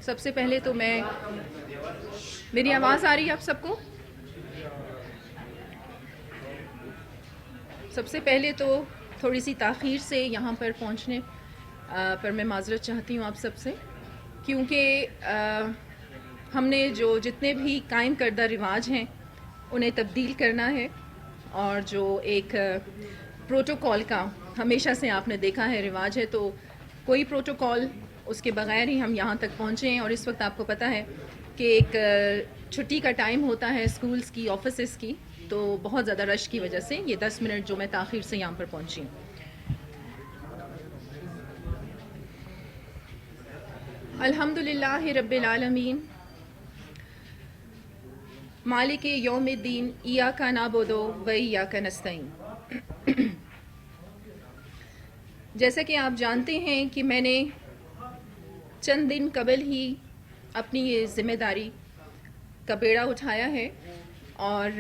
سب سے پہلے تو میری آواز آ رہی ہے آپ سب کو؟ سب سے پہلے تو تھوڑی سی تاخیر سے یہاں پر پہنچنے پر میں معذرت چاہتی ہوں آپ سب سے، کیونکہ ہم نے جتنے بھی قائم کردہ رواج ہیں انہیں تبدیل کرنا ہے، اور جو ایک پروٹوکول کا ہمیشہ سے آپ نے دیکھا ہے رواج ہے، تو کوئی پروٹوکول اس کے بغیر ہی ہم یہاں تک پہنچے ہیں. اور اس وقت آپ کو پتہ ہے کہ ایک چھٹی کا ٹائم ہوتا ہے اسکولز کی، آفیسز کی، تو بہت زیادہ رش کی وجہ سے یہ 10 منٹ جو میں تاخیر سے یہاں پر پہنچی ہوں. الحمد للہ رب العالمین، مالک یوم الدین، ایاک نعبد و ایاک نستعین. جیسا کہ آپ جانتے ہیں کہ میں نے چند دن قبل ہی اپنی یہ ذمہ داری کا بیڑا اٹھایا ہے، اور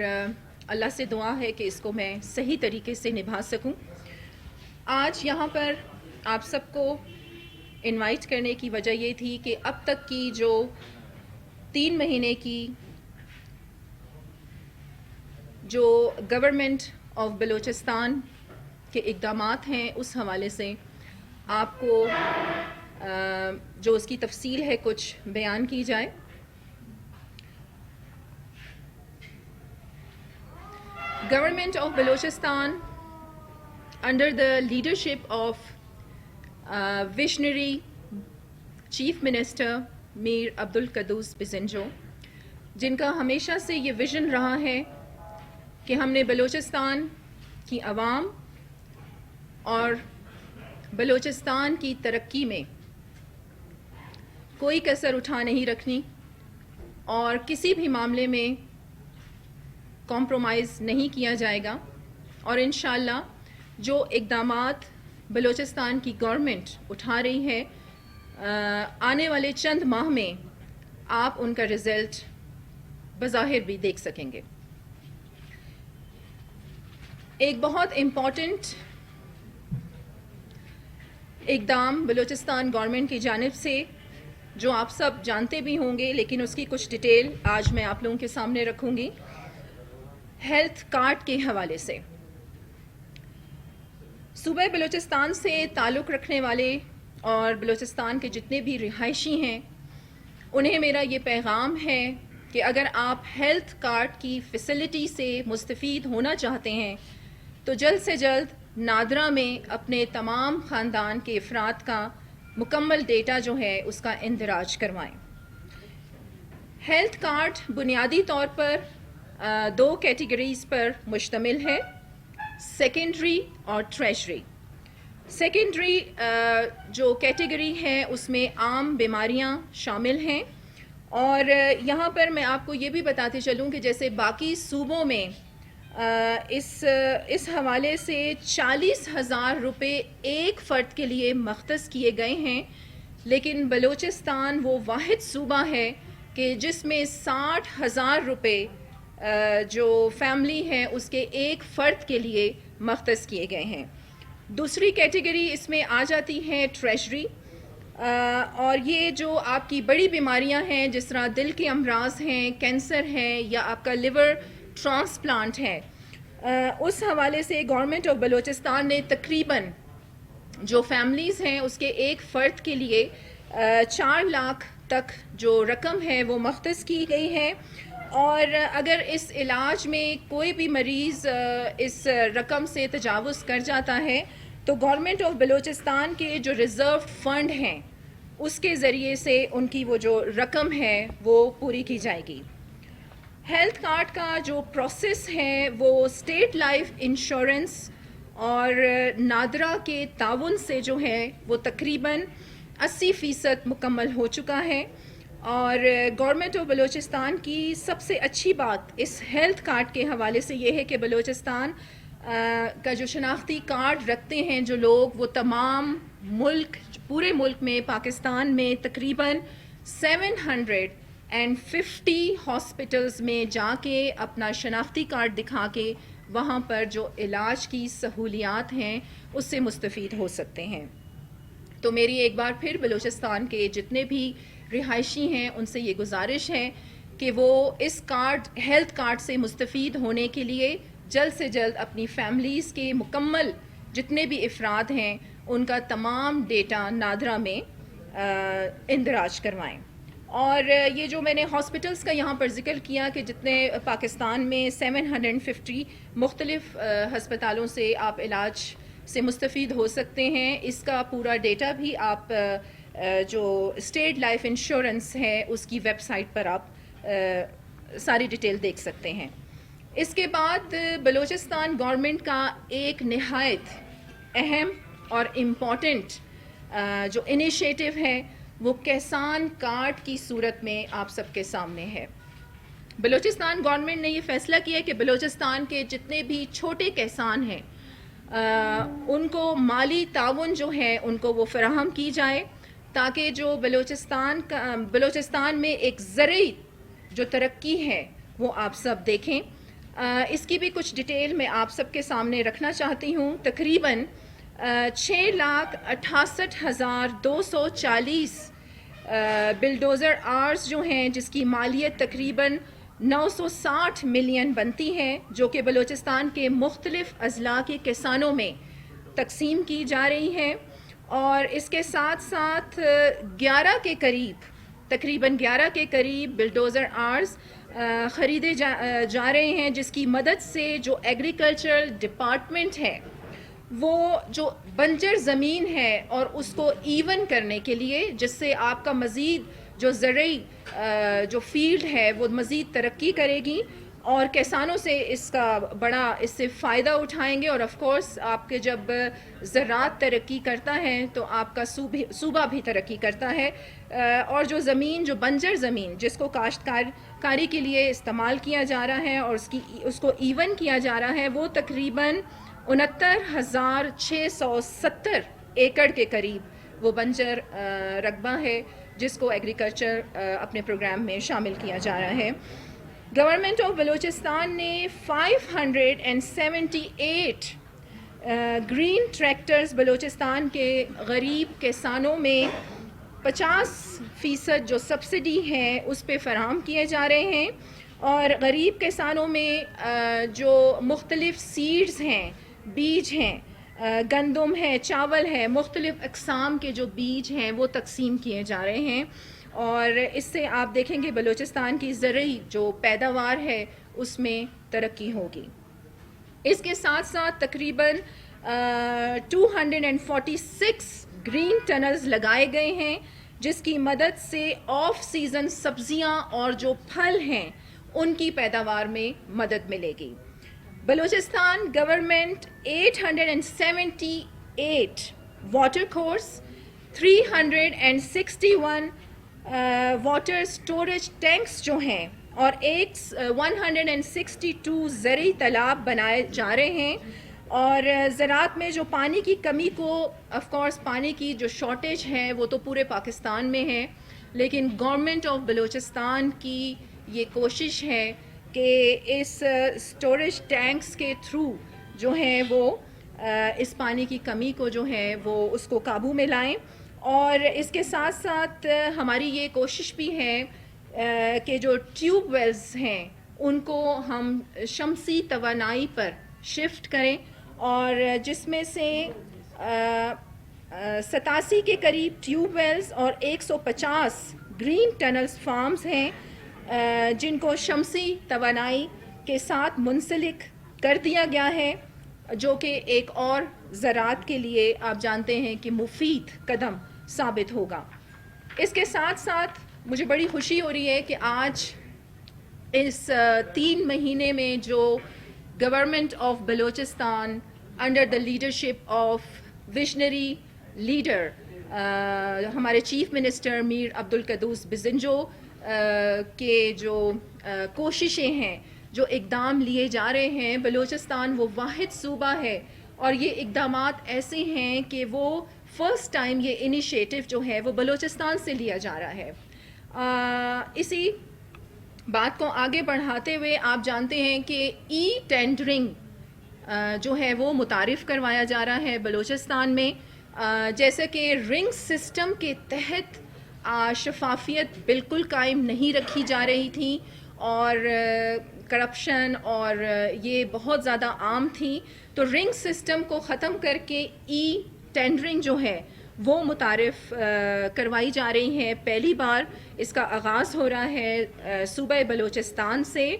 اللہ سے دعا ہے کہ اس کو میں صحیح طریقے سے نبھا سکوں. آج یہاں پر آپ سب کو انوائٹ کرنے کی وجہ یہ تھی کہ اب تک کی جو 3 مہینے کی جو گورنمنٹ آف بلوچستان کے اقدامات ہیں اس حوالے سے آپ کو جو اس کی تفصیل ہے کچھ بیان کی جائے. Government of Balochistan under the leadership of visionary chief minister میر عبدالقدوس بزنجو، جن کا ہمیشہ سے یہ ویژن رہا ہے کہ ہم نے بلوچستان کی عوام اور بلوچستان کی ترقی میں کوئی کسر اٹھا نہیں رکھنی، اور کسی بھی معاملے میں کمپرومائز نہیں کیا جائے گا. اور انشاءاللہ جو اقدامات بلوچستان کی گورنمنٹ اٹھا رہی ہے آنے والے چند ماہ میں آپ ان کا رزلٹ بظاہر بھی دیکھ سکیں گے. ایک بہت امپورٹنٹ اقدام بلوچستان گورنمنٹ کی جانب سے جو آپ سب جانتے بھی ہوں گے، لیکن اس کی کچھ ڈیٹیل آج میں آپ لوگوں کے سامنے رکھوں گی. ہیلتھ کارڈ کے حوالے سے صوبہ بلوچستان سے تعلق رکھنے والے اور بلوچستان کے جتنے بھی رہائشی ہیں انہیں میرا یہ پیغام ہے کہ اگر آپ ہیلتھ کارڈ کی فیسلٹی سے مستفید ہونا چاہتے ہیں تو جلد سے جلد نادرا میں اپنے تمام خاندان کے افراد کا مکمل ڈیٹا جو ہے اس کا اندراج کروائیں. ہیلتھ کارڈ بنیادی طور پر 2 کیٹیگریز پر مشتمل ہے، سیکنڈری اور ٹریشری. سیکنڈری جو کیٹیگری ہے اس میں عام بیماریاں شامل ہیں، اور یہاں پر میں آپ کو یہ بھی بتاتے چلوں کہ جیسے باقی صوبوں میں اس حوالے سے 40,000 روپے ایک فرد کے لیے مختص کیے گئے ہیں، لیکن بلوچستان وہ واحد صوبہ ہے کہ جس میں 60,000 روپے جو فیملی ہے اس کے ایک فرد کے لیے مختص کیے گئے ہیں. دوسری کیٹیگری اس میں آ جاتی ہے ٹریشری، اور یہ جو آپ کی بڑی بیماریاں ہیں جس طرح دل کے امراض ہیں، کینسر ہے، یا آپ کا لیور ٹرانسپلانٹ ہے، اس حوالے سے گورنمنٹ آف بلوچستان نے تقریباً جو فیملیز ہیں اس کے ایک فرد کے لیے 4 لاکھ تک جو رقم ہے وہ مختص کی گئی ہے. اور اگر اس علاج میں کوئی بھی مریض اس رقم سے تجاوز کر جاتا ہے تو گورنمنٹ آف بلوچستان کے جو ریزرو فنڈ ہیں اس کے ذریعے سے ان کی وہ جو رقم ہے وہ پوری کی جائے گی. ہیلتھ کارڈ کا جو پروسیس ہے وہ اسٹیٹ لائف انشورنس اور نادرا کے تعاون سے جو ہے وہ تقریباً 80% مکمل ہو چکا ہے. اور گورنمنٹ آف بلوچستان کی سب سے اچھی بات اس ہیلتھ کارڈ کے حوالے سے یہ ہے کہ بلوچستان کا جو شناختی کارڈ رکھتے ہیں جو لوگ، وہ تمام پورے ملک میں پاکستان میں تقریباً 750 ہاسپٹلز میں جا کے اپنا شناختی کارڈ دکھا کے وہاں پر جو علاج کی سہولیات ہیں اس سے مستفید ہو سکتے ہیں. تو میری ایک بار پھر بلوچستان کے جتنے بھی رہائشی ہیں ان سے یہ گزارش ہے کہ وہ اس ہیلتھ کارڈ سے مستفید ہونے کے لیے جلد سے جلد اپنی فیملیز کے مکمل جتنے بھی افراد ہیں ان کا تمام ڈیٹا نادرا میں اندراج کروائیں. اور یہ جو میں نے ہاسپٹلس کا یہاں پر ذکر کیا کہ جتنے پاکستان میں 750 مختلف ہسپتالوں سے آپ علاج سے مستفید ہو سکتے ہیں، اس کا پورا ڈیٹا بھی آپ جو اسٹیٹ لائف انشورنس ہے اس کی ویب سائٹ پر آپ ساری ڈیٹیل دیکھ سکتے ہیں. اس کے بعد بلوچستان گورنمنٹ کا ایک نہایت اہم اور امپورٹنٹ جو انیشیٹو ہے وہ کسان کارڈ کی صورت میں آپ سب کے سامنے ہے. بلوچستان گورنمنٹ نے یہ فیصلہ کیا کہ بلوچستان کے جتنے بھی چھوٹے کسان ہیں ان کو مالی تعاون جو ہے ان کو وہ فراہم کی جائے تاکہ جو بلوچستان میں ایک زرعی جو ترقی ہے وہ آپ سب دیکھیں. اس کی بھی کچھ ڈیٹیل میں آپ سب کے سامنے رکھنا چاہتی ہوں. تقریباً 6,68,240 بلڈوزر آرز جو ہیں جس کی مالیت تقریباً 960 ملین بنتی ہے، جو کہ بلوچستان کے مختلف اضلاع کے کسانوں میں تقسیم کی جا رہی ہے. اور اس کے ساتھ ساتھ 11 کے قریب تقریباً 11 کے قریب بلڈوزر آرز خریدے جا رہے ہیں، جس کی مدد سے جو ایگریکلچرل ڈپارٹمنٹ ہے وہ جو بنجر زمین ہے اور اس کو ایون کرنے کے لیے، جس سے آپ کا مزید جو زرعی جو فیلڈ ہے وہ مزید ترقی کرے گی اور کسانوں سے اس کا بڑا اس سے فائدہ اٹھائیں گے. اور آف کورس آپ کے جب زراعت ترقی کرتا ہے تو آپ کا صوبہ بھی ترقی کرتا ہے. اور جو زمین جو بنجر زمین جس کو کاشتکاری کے لیے استعمال کیا جا رہا ہے اور اس کو ایون کیا جا رہا ہے وہ تقریباً 69,670 ایکڑ کے قریب وہ بنجر رقبہ ہے جس کو ایگریکلچر اپنے پروگرام میں شامل کیا جا رہا ہے. گورنمنٹ آف بلوچستان نے 578 گرین ٹریکٹرز بلوچستان کے غریب کسانوں میں 50% جو سبسڈی ہے اس پہ فراہم کیے جا رہے ہیں. اور غریب کسانوں میں جو مختلف سیڈز ہیں، بیج ہیں، گندم ہے، چاول ہے، مختلف اقسام کے جو بیج ہیں وہ تقسیم کیے جا رہے ہیں. اور اس سے آپ دیکھیں گے بلوچستان کی زرعی جو پیداوار ہے اس میں ترقی ہوگی. اس کے ساتھ ساتھ تقریباً 246 گرین ٹنلز لگائے گئے ہیں جس کی مدد سے آف سیزن سبزیاں اور جو پھل ہیں ان کی پیداوار میں مدد ملے گی. Balochistan government 878 water course, 361 water storage tanks جو ہیں اور 162 زرعی تالاب بنائے جا رہے ہیں. اور زراعت میں جو پانی کی کمی کو آف کورس پانی کی جو شارٹیج ہے وہ تو پورے پاکستان میں ہے، لیکن گورنمنٹ آف بلوچستان کی یہ کوشش ہے کہ اس سٹوریج ٹینکس کے تھرو جو ہیں وہ اس پانی کی کمی کو جو ہے وہ اس کو قابو میں لائیں. اور اس کے ساتھ ساتھ ہماری یہ کوشش بھی ہے کہ جو ٹیوب ویلز ہیں ان کو ہم شمسی توانائی پر شفٹ کریں، اور جس میں سے 87 کے قریب ٹیوب ویلز اور 150 گرین ٹنلز فارمز ہیں جن کو شمسی توانائی کے ساتھ منسلک کر دیا گیا ہے، جو کہ ایک اور زراعت کے لیے آپ جانتے ہیں کہ مفید قدم ثابت ہوگا. اس کے ساتھ ساتھ مجھے بڑی خوشی ہو رہی ہے کہ آج اس 3 مہینے میں جو government of Balochistan under the leadership of visionary leader ہمارے چیف منسٹر میر عبدالقدوس بزنجو کے جو کوششیں ہیں، جو اقدام لیے جا رہے ہیں، بلوچستان وہ واحد صوبہ ہے اور یہ اقدامات ایسے ہیں کہ وہ فرسٹ ٹائم یہ انیشیٹو جو ہے وہ بلوچستان سے لیا جا رہا ہے. اسی بات کو آگے بڑھاتے ہوئے آپ جانتے ہیں کہ ای ٹینڈرنگ جو ہے وہ متعارف کروایا جا رہا ہے بلوچستان میں. جیسا کہ رنگ سسٹم کے تحت شفافیت بالکل قائم نہیں رکھی جا رہی تھی اور کرپشن اور یہ بہت زیادہ عام تھی. تو رنگ سسٹم کو ختم کر کے ای ٹینڈرنگ جو ہے وہ متعارف کروائی جا رہی ہیں. پہلی بار اس کا آغاز ہو رہا ہے صوبہ بلوچستان سے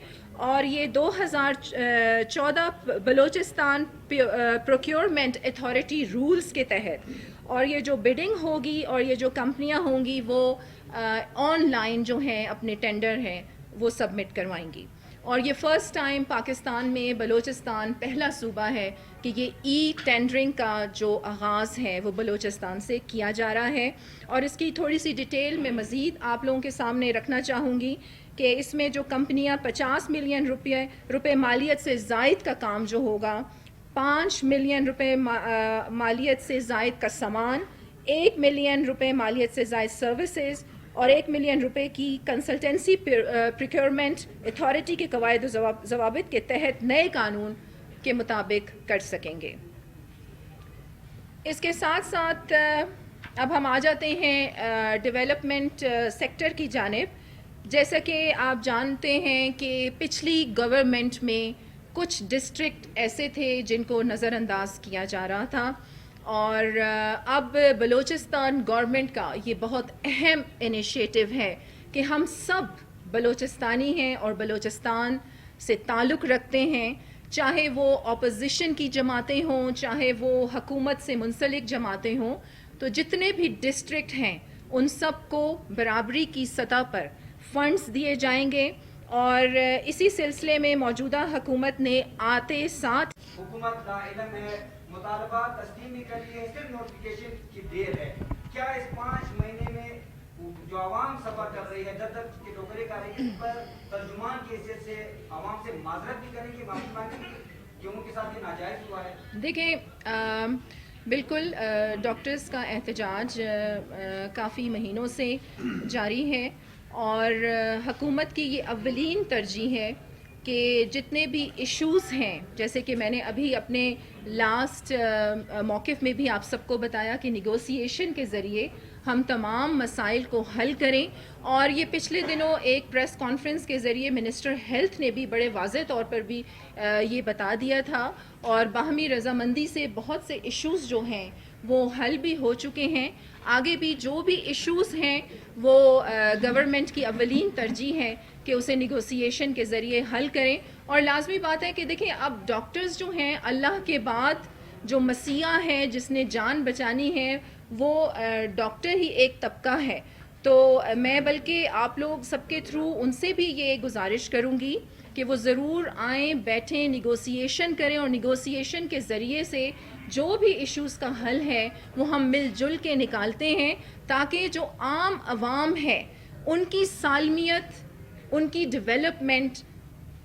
اور یہ 2014 بلوچستان پروکیورمنٹ اتھارٹی رولز کے تحت. اور یہ جو بڈنگ ہوگی اور یہ جو کمپنیاں ہوں گی وہ آن لائن جو ہیں اپنے ٹینڈر ہیں وہ سبمٹ کروائیں گی. اور یہ فرسٹ ٹائم پاکستان میں بلوچستان پہلا صوبہ ہے کہ یہ ای ٹینڈرنگ کا جو آغاز ہے وہ بلوچستان سے کیا جا رہا ہے. اور اس کی تھوڑی سی ڈیٹیل میں مزید آپ لوگوں کے سامنے رکھنا چاہوں گی کہ اس میں جو کمپنیاں 50 ملین روپے مالیت سے زائد کا کام جو ہوگا، 5 ملین روپے مالیت سے زائد کا سامان، 1 ملین روپے مالیت سے زائد سروسز اور 1 ملین روپے کی کنسلٹنسی پروکیورمنٹ اتھارٹی کے قواعد و ضوابط کے تحت نئے قانون کے مطابق کر سکیں گے. اس کے ساتھ ساتھ اب ہم آ جاتے ہیں ڈیولپمنٹ سیکٹر کی جانب. جیسا کہ آپ جانتے ہیں کہ پچھلی گورنمنٹ میں کچھ ڈسٹرکٹ ایسے تھے جن کو نظر انداز کیا جا رہا تھا اور اب بلوچستان گورنمنٹ کا یہ بہت اہم انیشیٹو ہے کہ ہم سب بلوچستانی ہیں اور بلوچستان سے تعلق رکھتے ہیں، چاہے وہ اپوزیشن کی جماعتیں ہوں چاہے وہ حکومت سے منسلک جماعتیں ہوں. تو جتنے بھی ڈسٹرکٹ ہیں ان سب کو برابری کی سطح پر فنڈز دیے جائیں گے. اور اسی سلسلے میں موجودہ حکومت نے آتے ساتھ حکومت کا علم ہے، مطالبات تسلیم نہیں کر رہی ہے، صرف نوٹیفیکیشن کی دیر ہے. کیا اس 5 مہینے میں جو عوام سفر کر رہی ہے در در کے ٹوکرے کا رہی ہے، اس پر ترجمان کی حیثیت سے عوام سے معذرت بھی کریں گے، معافی مانگیں گے کہ ان کے ساتھ یہ ناجائز ہوا ہے؟ دیکھیں بالکل ڈاکٹرز کا احتجاج کافی مہینوں سے جاری ہے اور حکومت کی یہ اولین ترجیح ہے کہ جتنے بھی ایشوز ہیں، جیسے کہ میں نے ابھی اپنے لاسٹ موقف میں بھی آپ سب کو بتایا کہ نیگوسیشن کے ذریعے ہم تمام مسائل کو حل کریں. اور یہ پچھلے دنوں ایک پریس کانفرنس کے ذریعے منسٹر ہیلتھ نے بھی بڑے واضح طور پر بھی یہ بتا دیا تھا اور باہمی رضامندی سے بہت سے ایشوز جو ہیں وہ حل بھی ہو چکے ہیں. آگے بھی جو بھی ایشوز ہیں وہ گورنمنٹ کی اولین ترجیح ہے کہ اسے نیگوسیشن کے ذریعے حل کریں. اور لازمی بات ہے کہ دیکھیں اب ڈاکٹرز جو ہیں اللہ کے بعد جو مسیحا ہے جس نے جان بچانی ہے وہ ڈاکٹر ہی ایک طبقہ ہے. تو میں بلکہ آپ لوگ سب کے تھرو ان سے بھی یہ گزارش کروں گی کہ وہ ضرور آئیں، بیٹھیں، نیگوسیشن کریں اور نیگوسیشن کے ذریعے سے جو بھی ایشوز کا حل ہے وہ ہم مل جل کے نکالتے ہیں تاکہ جو عام عوام ہے ان کی سالمیت، ان کی ڈیولپمنٹ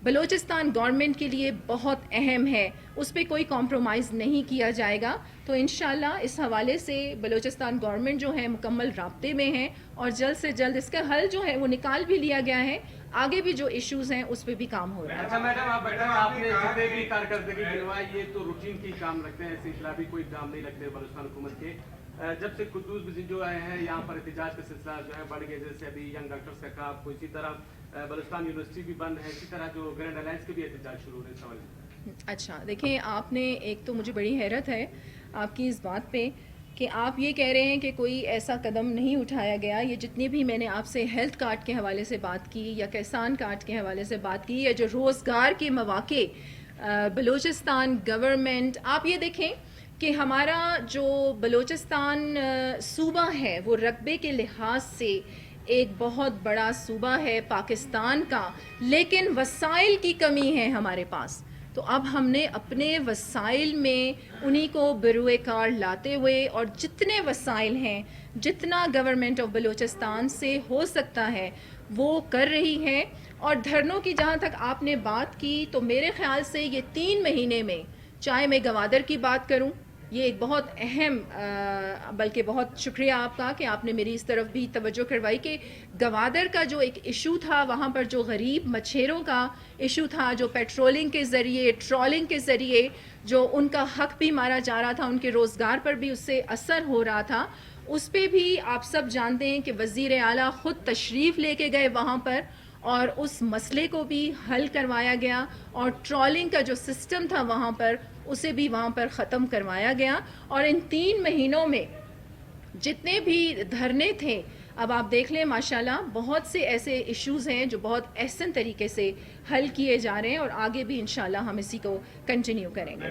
بلوچستان گورنمنٹ کے لیے بہت اہم ہے، اس پہ کوئی کمپرومائز نہیں کیا جائے گا. تو انشاءاللہ اس حوالے سے بلوچستان گورنمنٹ جو ہے مکمل رابطے میں ہے اور جلد سے جلد اس کا حل جو ہے وہ نکال بھی لیا گیا ہے. آگے بھی جو ایشوز ہیں اس پہ بھی کام ہو رہا ہے. اچھا میڈم آپ نے جتنے بھی کارکردگی گنوائی یہ تو روٹین کی کام لگتے ہیں، ایسے انقلابی کوئی کام نہیں لگتے بلوچستان حکومت کے. جب سے قدوس بزرگ جو آئے ہیں یہاں پر احتجاج کا سلسلہ جو ہے بڑھ گیا، جیسے ابھی ینگ ڈاکٹرز کا کام کو، اسی طرح بلوچستان یونیورسٹی بھی بند ہے، اسی طرح جو گرینڈ الائنس کے بھی احتجاج شروع ہو رہے ہیں. سوال اچھا دیکھیں، آپ نے ایک تو مجھے بڑی حیرت ہے آپ کی اس بات پہ کہ آپ یہ کہہ رہے ہیں کہ کوئی ایسا قدم نہیں اٹھایا گیا. یہ جتنی بھی میں نے آپ سے ہیلتھ کارڈ کے حوالے سے بات کی یا کسان کارڈ کے حوالے سے بات کی یا جو روزگار کے مواقع بلوچستان گورنمنٹ، آپ یہ دیکھیں کہ ہمارا جو بلوچستان صوبہ ہے وہ رقبے کے لحاظ سے ایک بہت بڑا صوبہ ہے پاکستان کا، لیکن وسائل کی کمی ہے ہمارے پاس. تو اب ہم نے اپنے وسائل میں انہی کو بروئے کار لاتے ہوئے اور جتنے وسائل ہیں، جتنا گورنمنٹ آف بلوچستان سے ہو سکتا ہے وہ کر رہی ہے. اور دھرنوں کی جہاں تک آپ نے بات کی تو میرے خیال سے یہ 3 مہینے میں، چاہے میں گوادر کی بات کروں، یہ ایک بہت اہم بلکہ بہت شکریہ آپ کا کہ آپ نے میری اس طرف بھی توجہ کروائی کہ گوادر کا جو ایک ایشو تھا، وہاں پر جو غریب مچھیروں کا ایشو تھا، جو پیٹرولنگ کے ذریعے، ٹرولنگ کے ذریعے جو ان کا حق بھی مارا جا رہا تھا، ان کے روزگار پر بھی اس سے اثر ہو رہا تھا، اس پہ بھی آپ سب جانتے ہیں کہ وزیر اعلیٰ خود تشریف لے کے گئے وہاں پر اور اس مسئلے کو بھی حل کروایا گیا، اور ٹرولنگ کا جو سسٹم تھا وہاں پر اسے بھی وہاں پر ختم کروایا گیا. اور ان 3 مہینوں میں جتنے بھی دھرنے تھے، اب آپ دیکھ لیں ماشاءاللہ بہت سے ایسے ایشوز ہیں جو بہت احسن طریقے سے حل کیے جا رہے ہیں، اور آگے بھی انشاءاللہ ہم اسی کو کنٹینیو کریں گے.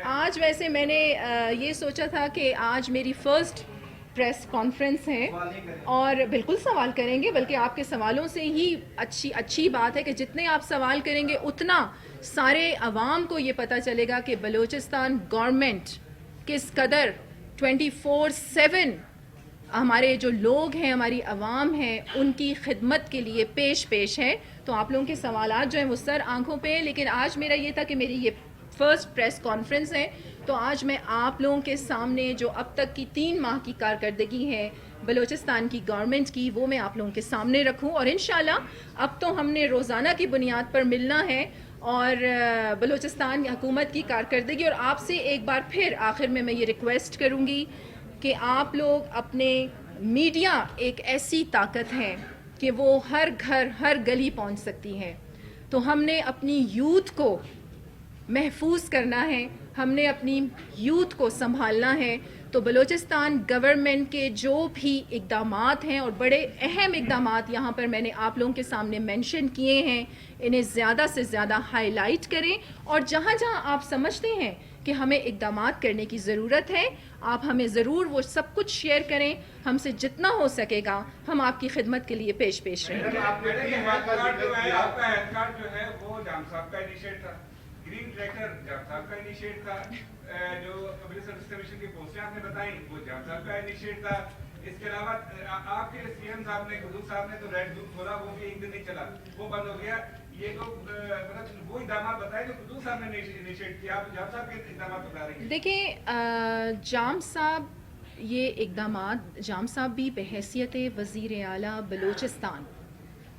آج ویسے میں نے یہ سوچا تھا کہ آج میری فرسٹ پریس کانفرنس ہے، اور بالکل سوال کریں گے، بلکہ آپ کے سوالوں سے ہی اچھی بات ہے کہ جتنے آپ سوال کریں گے اتنا سارے عوام کو یہ پتہ چلے گا کہ بلوچستان گورنمنٹ کس قدر 24/7 ہمارے جو لوگ ہیں، ہماری عوام ہیں، ان کی خدمت کے لیے پیش ہے. تو آپ لوگوں کے سوالات جو ہیں وہ سر آنکھوں پہ ہیں، لیکن آج میرا یہ تھا کہ میری یہ فرسٹ پریس کانفرنس ہے، تو آج میں آپ لوگوں کے سامنے جو اب تک کی 3 ماہ کی کارکردگی ہے بلوچستان کی گورنمنٹ کی، وہ میں آپ لوگوں کے سامنے رکھوں. اور انشاءاللہ اب تو ہم نے روزانہ کی بنیاد پر ملنا ہے اور بلوچستان حکومت کی کارکردگی. اور آپ سے ایک بار پھر آخر میں یہ ریکویسٹ کروں گی کہ آپ لوگ اپنے میڈیا ایک ایسی طاقت ہے کہ وہ ہر گھر ہر گلی پہنچ سکتی ہے، تو ہم نے اپنی یوتھ کو محفوظ کرنا ہے، ہم نے اپنی یوتھ کو سنبھالنا ہے. تو بلوچستان گورنمنٹ کے جو بھی اقدامات ہیں، اور بڑے اہم اقدامات یہاں پر میں نے آپ لوگوں کے سامنے مینشن کیے ہیں، انہیں زیادہ سے زیادہ ہائی لائٹ کریں، اور جہاں جہاں آپ سمجھتے ہیں کہ ہمیں اقدامات کرنے کی ضرورت ہے، آپ ہمیں ضرور وہ سب کچھ شیئر کریں. ہم سے جتنا ہو سکے گا ہم آپ کی خدمت کے لیے پیش رہیں گے. آپ کا ہیلتھ کارڈ جو ہے وہ جام صاحب کا انیشیٹ تھا، گرین ٹریکٹر جام صاحب کا انیشیٹ تھا، جو پبلک سروس کمیشن کی پوسٹیں آپ نے بتائیں وہ جام صاحب کا انیشیٹ تھا. اس کے علاوہ آپ کے سی ایم صاحب نے، قدوس صاحب نے تو ریڈ گروپ کھولا، وہ بھی ایک دن نہیں چلا، وہ بند ہو گیا. یہ تو مطلب وہ اقدامات بتائے جو قدوس صاحب نے انیشیٹ کیا، آپ جام صاحب کے اقدامات بتا رہی ہیں. دیکھیں جام صاحب، یہ اقدامات جام صاحب بھی بحیثیت وزیر اعلیٰ بلوچستان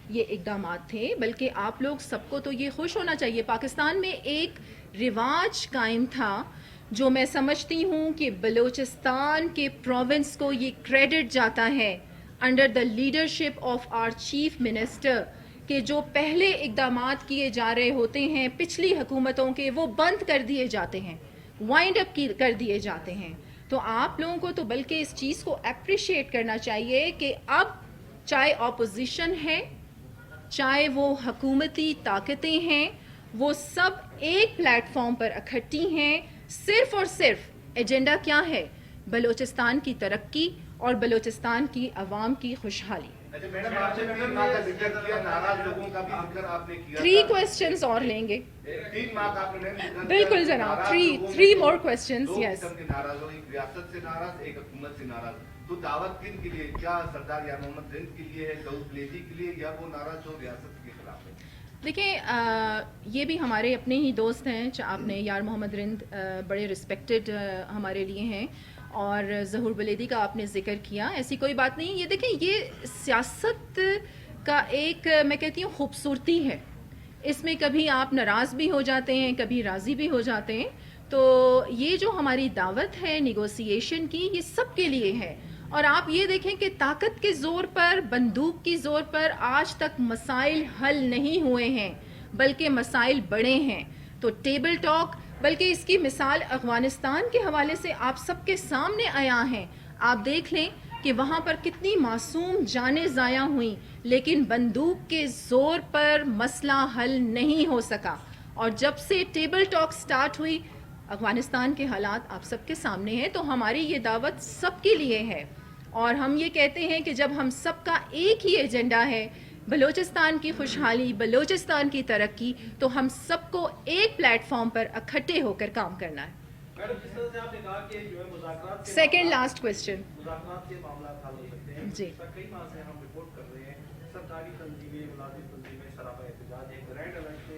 یہ اقدامات تھے، بلکہ آپ لوگ سب کو تو یہ خوش ہونا چاہیے. پاکستان میں ایک رواج قائم تھا جو میں سمجھتی ہوں کہ بلوچستان کے پروونس کو یہ کریڈٹ جاتا ہے under the leadership of our chief minister, کہ جو پہلے اقدامات کیے جا رہے ہوتے ہیں پچھلی حکومتوں کے، وہ بند کر دیے جاتے ہیں، وائنڈ اپ کر دیے جاتے ہیں. تو آپ لوگوں کو تو بلکہ اس چیز کو اپریشیٹ کرنا چاہیے کہ اب چاہے اپوزیشن ہے، چاہے وہ حکومتی طاقتیں ہیں، وہ سب ایک پلیٹ فارم پر اکٹھی ہیں. صرف اور صرف ایجنڈا کیا ہے؟ بلوچستان کی ترقی اور بلوچستان کی عوام کی خوشحالی. 3 کوسچنز اور لیں گے. بالکل جناب، 3 more questions. Yes. ریاست سے ناراض، ایک حکومت سے ناراض، تو دعوت کن کے لیے؟ کیا سردار یار محمد رند کے لیے ہے، داؤد بلیزی کے لیے، یا وہ ناراض جو ریاست کے خلاف ہے؟ دیکھیں یہ بھی ہمارے اپنے ہی دوست ہیں. آپ نے یار محمد رند بڑے رسپیکٹڈ ہمارے لیے ہیں، اور ظہور بلیدی کا آپ نے ذکر کیا، ایسی کوئی بات نہیں. یہ دیکھیں یہ سیاست کا ایک میں کہتی ہوں خوبصورتی ہے، اس میں کبھی آپ ناراض بھی ہو جاتے ہیں، کبھی راضی بھی ہو جاتے ہیں. تو یہ جو ہماری دعوت ہے نیگوسیشن کی، یہ سب کے لیے ہے. اور آپ یہ دیکھیں کہ طاقت کے زور پر، بندوق کی زور پر آج تک مسائل حل نہیں ہوئے ہیں، بلکہ مسائل بڑے ہیں. تو ٹیبل ٹاک، بلکہ اس کی مثال افغانستان کے حوالے سے آپ سب کے سامنے آیا ہیں. آپ دیکھ لیں کہ وہاں پر کتنی معصوم جانیں ضائع ہوئیں، لیکن بندوق کے زور پر مسئلہ حل نہیں ہو سکا. اور جب سے ٹیبل ٹاک سٹارٹ ہوئی، افغانستان کے حالات آپ سب کے سامنے ہیں. تو ہماری یہ دعوت سب کے لیے ہے، اور ہم یہ کہتے ہیں کہ جب ہم سب کا ایک ہی ایجنڈا ہے، بلوچستان کی خوشحالی، بلوچستان کی ترقی، تو ہم سب کو ایک پلیٹ فارم پر اکٹھے ہو کر کام کرنا ہے. Second last question. مذاکرات کے معاملات حل ہو سکتے ہیں. جی. کئی ماہ سے ہم رپورٹ کر رہے ہیں، سرکاری تنظیمیں، ملازم تنظیمیں سراپا احتجاج ہے. گرینڈ الائنس سے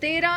13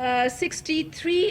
63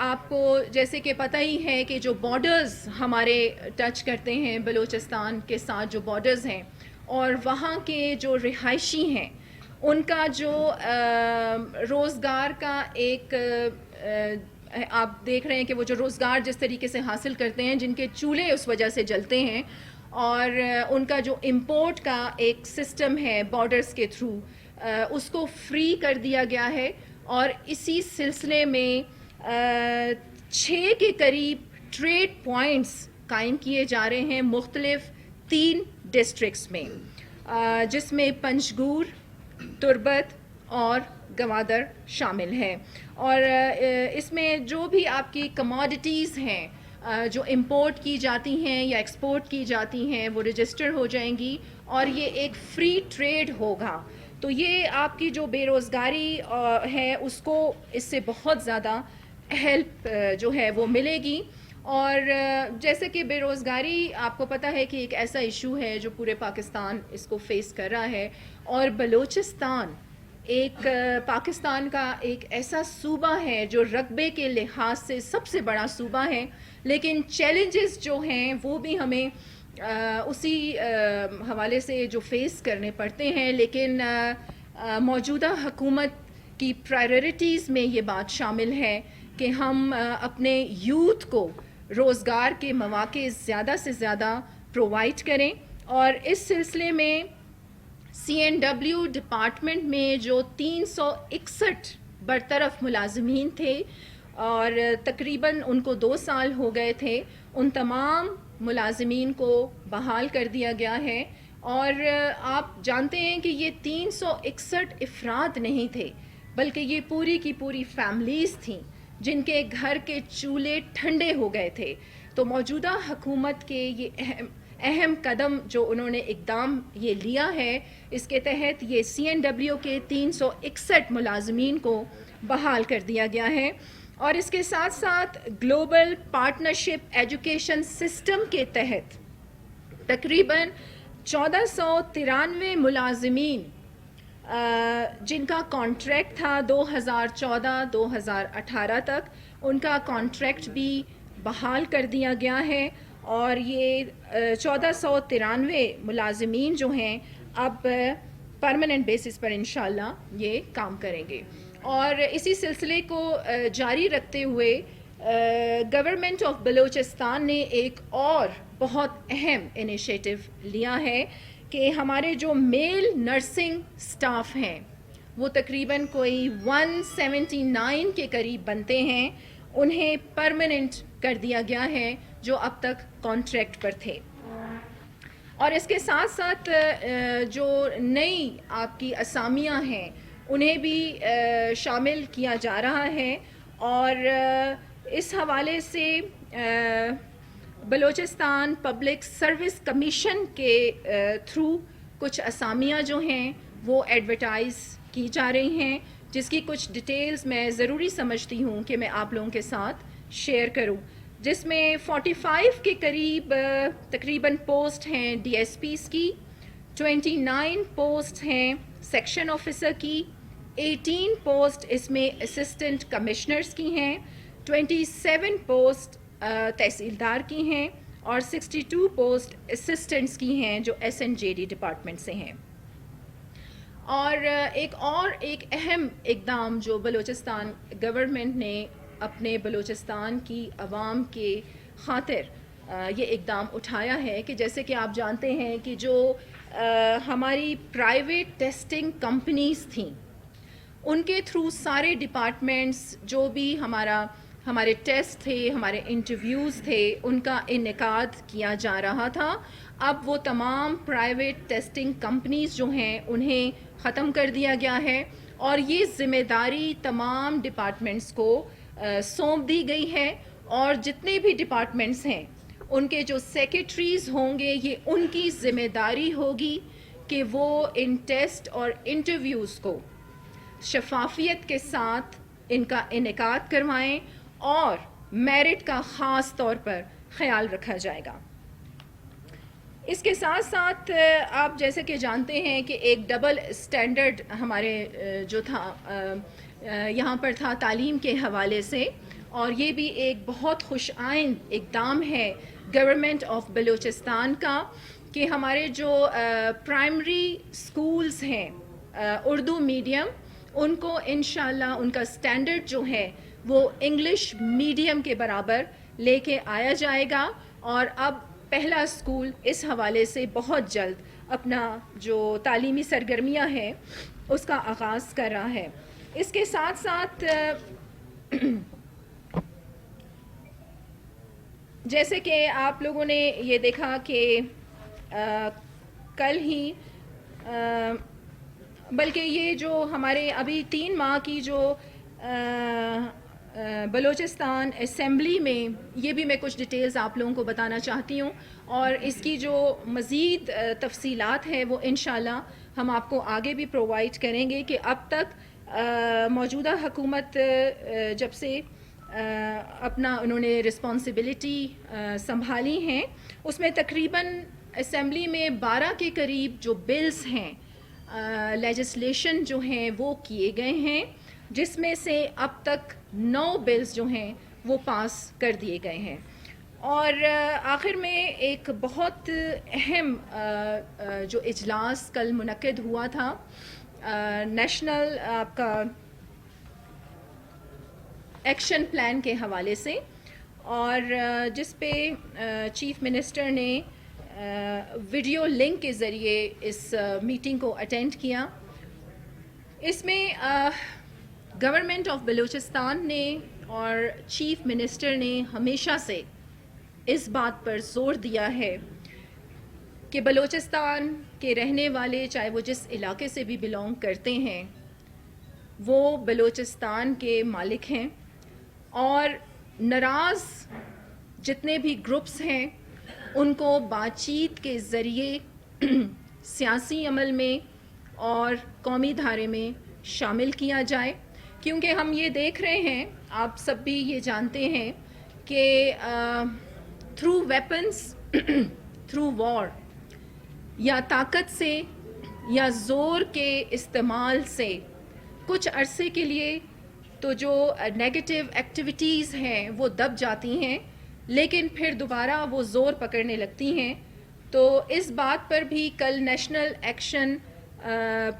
آپ کو جیسے کہ پتہ ہی ہے کہ جو بارڈرز ہمارے ٹچ کرتے ہیں بلوچستان کے ساتھ جو بارڈرز ہیں اور وہاں کے جو رہائشی ہیں ان کا جو روزگار کا ایک آپ دیکھ رہے ہیں کہ وہ جو روزگار جس طریقے سے حاصل کرتے ہیں جن کے چولہے اس وجہ سے جلتے ہیں اور ان کا جو امپورٹ کا ایک سسٹم ہے بارڈرز کے تھرو اس کو فری کر دیا گیا ہے اور اسی سلسلے میں 6 کے قریب ٹریڈ پوائنٹس قائم کیے جا رہے ہیں مختلف 3 ڈسٹرکٹس میں جس میں پنجگور، تربت اور گوادر شامل ہے اور اس میں جو بھی آپ کی کموڈیٹیز ہیں جو امپورٹ کی جاتی ہیں یا ایکسپورٹ کی جاتی ہیں وہ رجسٹر ہو جائیں گی اور یہ ایک فری ٹریڈ ہوگا. تو یہ آپ کی جو بے روزگاری ہے اس کو اس سے بہت زیادہ ہیلپ جو ہے وہ ملے گی. اور جیسے کہ بے روزگاری آپ کو پتہ ہے کہ ایک ایسا ایشو ہے جو پورے پاکستان اس کو فیس کر رہا ہے اور بلوچستان ایک پاکستان کا ایک ایسا صوبہ ہے جو رقبے کے لحاظ سے سب سے بڑا صوبہ ہے لیکن چیلنجز جو ہیں وہ بھی ہمیں اسی حوالے سے جو فیس کرنے پڑتے ہیں لیکن موجودہ حکومت کی پرائیورٹیز میں یہ بات شامل ہے کہ ہم اپنے یوتھ کو روزگار کے مواقع زیادہ سے زیادہ پرووائڈ کریں اور اس سلسلے میں CNW ڈپارٹمنٹ میں جو 361 برطرف ملازمین تھے اور تقریباً ان کو 2 سال ہو گئے تھے ان تمام ملازمین کو بحال کر دیا گیا ہے. اور آپ جانتے ہیں کہ یہ 361 افراد نہیں تھے بلکہ یہ پوری کی پوری فیملیز تھیں جن کے گھر کے چولہے ٹھنڈے ہو گئے تھے. تو موجودہ حکومت کے یہ اہم قدم جو انہوں نے اقدام یہ لیا ہے اس کے تحت یہ CNW کے 361 ملازمین کو بحال کر دیا گیا ہے اور اس کے ساتھ ساتھ گلوبل پارٹنرشپ ایجوکیشن سسٹم کے تحت تقریباً 1493 ملازمین جن کا کانٹریکٹ تھا 2014-2018 تک ان کا کانٹریکٹ بھی بحال کر دیا گیا ہے اور یہ 1493 ملازمین جو ہیں اب پرماننٹ بیسس پر انشاءاللہ یہ کام کریں گے. اور اسی سلسلے کو جاری رکھتے ہوئے گورنمنٹ آف بلوچستان نے ایک اور بہت اہم انیشیٹو لیا ہے کہ ہمارے جو میل نرسنگ سٹاف ہیں وہ تقریباً کوئی 179 کے قریب بنتے ہیں انہیں پرماننٹ کر دیا گیا ہے جو اب تک کانٹریکٹ پر تھے. اور اس کے ساتھ ساتھ جو نئی آپ کی اسامیاں ہیں انہیں بھی شامل کیا جا رہا ہے اور اس حوالے سے بلوچستان پبلک سروس کمیشن کے تھرو کچھ اسامیاں جو ہیں وہ ایڈورٹائز کی جا رہی ہیں جس کی کچھ ڈیٹیلز میں ضروری سمجھتی ہوں کہ میں آپ لوگوں کے ساتھ شیئر کروں جس میں 45 کے قریب تقریباً پوسٹ ہیں DSPs کی, 29 پوسٹ ہیں سیکشن آفیسر کی, 18 پوسٹ اس میں اسسٹنٹ کمشنرز کی ہیں, 27 پوسٹ تحصیلدار کی ہیں اور 62 پوسٹ اسسٹنٹس کی ہیں جو SNJD ڈپارٹمنٹ سے ہیں. اور ایک اہم اقدام جو بلوچستان گورنمنٹ نے اپنے بلوچستان کی عوام کے خاطر یہ اقدام اٹھایا ہے کہ جیسے کہ آپ جانتے ہیں کہ جو ہماری پرائیویٹ ٹیسٹنگ کمپنیز تھیں ان کے تھرو سارے ڈپارٹمنٹس جو بھی ہمارے ٹیسٹ تھے, ہمارے انٹرویوز تھے, ان کا انعقاد کیا جا رہا تھا. اب وہ تمام پرائیویٹ ٹیسٹنگ کمپنیز جو ہیں انہیں ختم کر دیا گیا ہے اور یہ ذمہ داری تمام ڈپارٹمنٹس کو سونپ دی گئی ہے اور جتنے بھی ڈپارٹمنٹس ہیں ان کے جو سیکریٹریز ہوں گے یہ ان کی ذمہ داری ہوگی کہ وہ ان ٹیسٹ اور انٹرویوز کو شفافیت کے ساتھ ان کا انعقاد کروائیں اور میرٹ کا خاص طور پر خیال رکھا جائے گا. اس کے ساتھ ساتھ آپ جیسے کہ جانتے ہیں کہ ایک ڈبل اسٹینڈرڈ ہمارے جو تھا یہاں پر تھا تعلیم کے حوالے سے اور یہ بھی ایک بہت خوش آئند اقدام ہے گورنمنٹ آف بلوچستان کا کہ ہمارے جو پرائمری سکولز ہیں اردو میڈیم ان کو انشاءاللہ ان کا سٹینڈرڈ جو ہے وہ انگلش میڈیم کے برابر لے کے آیا جائے گا، اور اب پہلا اسکول اس حوالے سے بہت جلد اپنا جو تعلیمی سرگرمیاں ہیں اس کا آغاز کر رہا ہے۔ اس کے ساتھ ساتھ جیسے کہ آپ لوگوں نے یہ دیکھا کہ کل ہی بلکہ یہ جو ہمارے ابھی 3 ماہ کی جو بلوچستان اسمبلی میں، یہ بھی میں کچھ ڈیٹیلز آپ لوگوں کو بتانا چاہتی ہوں، اور اس کی جو مزید تفصیلات ہیں وہ انشاءاللہ ہم آپ کو آگے بھی پرووائڈ کریں گے کہ اب تک موجودہ حکومت جب سے اپنا انہوں نے رسپانسبلٹی سنبھالی ہیں اس میں تقریباً اسمبلی میں 12 کے قریب جو بلز ہیں لیجسلیشن جو ہیں وہ کیے گئے ہیں، جس میں سے اب تک 9 بلز جو ہیں وہ پاس کر دیے گئے ہیں۔ اور آخر میں ایک بہت اہم جو اجلاس کل منعقد ہوا تھا نیشنل آپ کا ایکشن پلان کے حوالے سے، اور جس پہ چیف منسٹر نے ویڈیو لنک کے ذریعے اس میٹنگ کو اٹینڈ کیا۔ اس میں گورنمنٹ آف بلوچستان نے اور چیف منسٹر نے ہمیشہ سے اس بات پر زور دیا ہے کہ بلوچستان کے رہنے والے چاہے وہ جس علاقے سے بھی بلونگ کرتے ہیں وہ بلوچستان کے مالک ہیں، اور ناراض جتنے بھی گروپس ہیں ان کو بات چیت کے ذریعے سیاسی عمل میں اور قومی دھارے میں شامل کیا جائے، کیونکہ ہم یہ دیکھ رہے ہیں، آپ سب بھی یہ جانتے ہیں کہ تھرو ویپنز تھرو وار یا طاقت سے یا زور کے استعمال سے کچھ عرصے کے لیے تو جو نیگیٹو ایکٹیویٹیز ہیں وہ دب جاتی ہیں، لیکن پھر دوبارہ وہ زور پکڑنے لگتی ہیں۔ تو اس بات پر بھی کل نیشنل ایکشن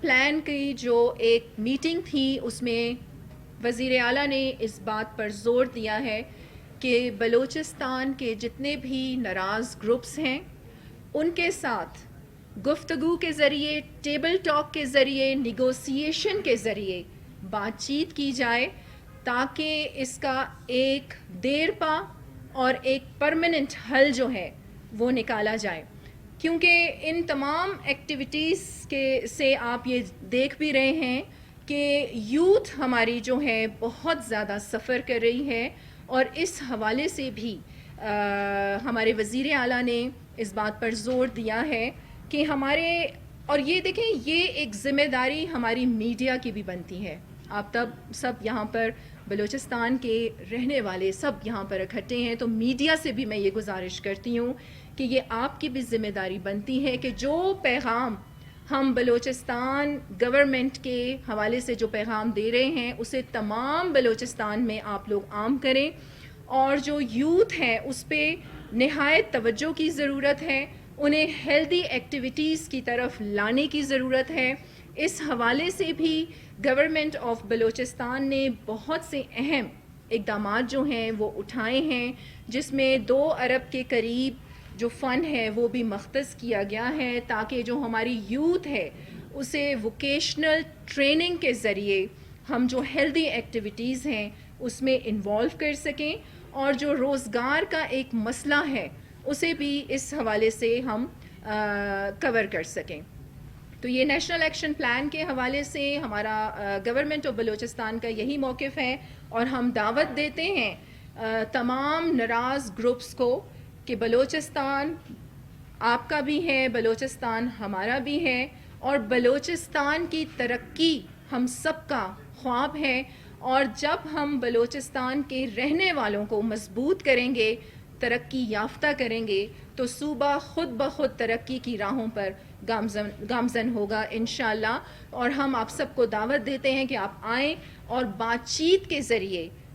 پلان کی جو ایک میٹنگ تھی اس میں وزیر اعلیٰ نے اس بات پر زور دیا ہے کہ بلوچستان کے جتنے بھی ناراض گروپس ہیں ان کے ساتھ گفتگو کے ذریعے، ٹیبل ٹاک کے ذریعے، نیگوسیشن کے ذریعے بات چیت کی جائے تاکہ اس کا ایک دیر پا اور ایک پرماننٹ حل جو ہے وہ نکالا جائے، کیونکہ ان تمام ایکٹیویٹیز کے سے آپ یہ دیکھ بھی رہے ہیں کہ یوتھ ہماری جو ہے بہت زیادہ سفر کر رہی ہے، اور اس حوالے سے بھی ہمارے وزیر اعلیٰ نے اس بات پر زور دیا ہے کہ ہمارے، اور یہ دیکھیں یہ ایک ذمہ داری ہماری میڈیا کی بھی بنتی ہے۔ آپ تب سب یہاں پر بلوچستان کے رہنے والے سب یہاں پر اکٹھے ہیں، تو میڈیا سے بھی میں یہ گزارش کرتی ہوں کہ یہ آپ کی بھی ذمہ داری بنتی ہے کہ جو پیغام ہم بلوچستان گورنمنٹ کے حوالے سے جو پیغام دے رہے ہیں اسے تمام بلوچستان میں آپ لوگ عام کریں، اور جو یوتھ ہے اس پہ نہایت توجہ کی ضرورت ہے، انہیں ہیلدی ایکٹیویٹیز کی طرف لانے کی ضرورت ہے۔ اس حوالے سے بھی گورنمنٹ آف بلوچستان نے بہت سے اہم اقدامات جو ہیں وہ اٹھائے ہیں، جس میں 2 ارب کے قریب جو فنڈ ہے وہ بھی مختص کیا گیا ہے تاکہ جو ہماری یوتھ ہے اسے ووکیشنل ٹریننگ کے ذریعے ہم جو ہیلدی ایکٹیویٹیز ہیں اس میں انوالو کر سکیں، اور جو روزگار کا ایک مسئلہ ہے اسے بھی اس حوالے سے ہم کور کر سکیں۔ تو یہ نیشنل ایکشن پلان کے حوالے سے ہمارا گورنمنٹ آف بلوچستان کا یہی موقف ہے، اور ہم دعوت دیتے ہیں تمام ناراض گروپس کو کہ بلوچستان آپ کا بھی ہے، بلوچستان ہمارا بھی ہے، اور بلوچستان کی ترقی ہم سب کا خواب ہے، اور جب ہم بلوچستان کے رہنے والوں کو مضبوط کریں گے، ترقی یافتہ کریں گے، تو صوبہ خود بخود ترقی کی راہوں پر گامزن ہوگا انشاءاللہ۔ اور ہم آپ سب کو دعوت دیتے ہیں کہ آپ آئیں اور بات چیت کے ذریعے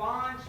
5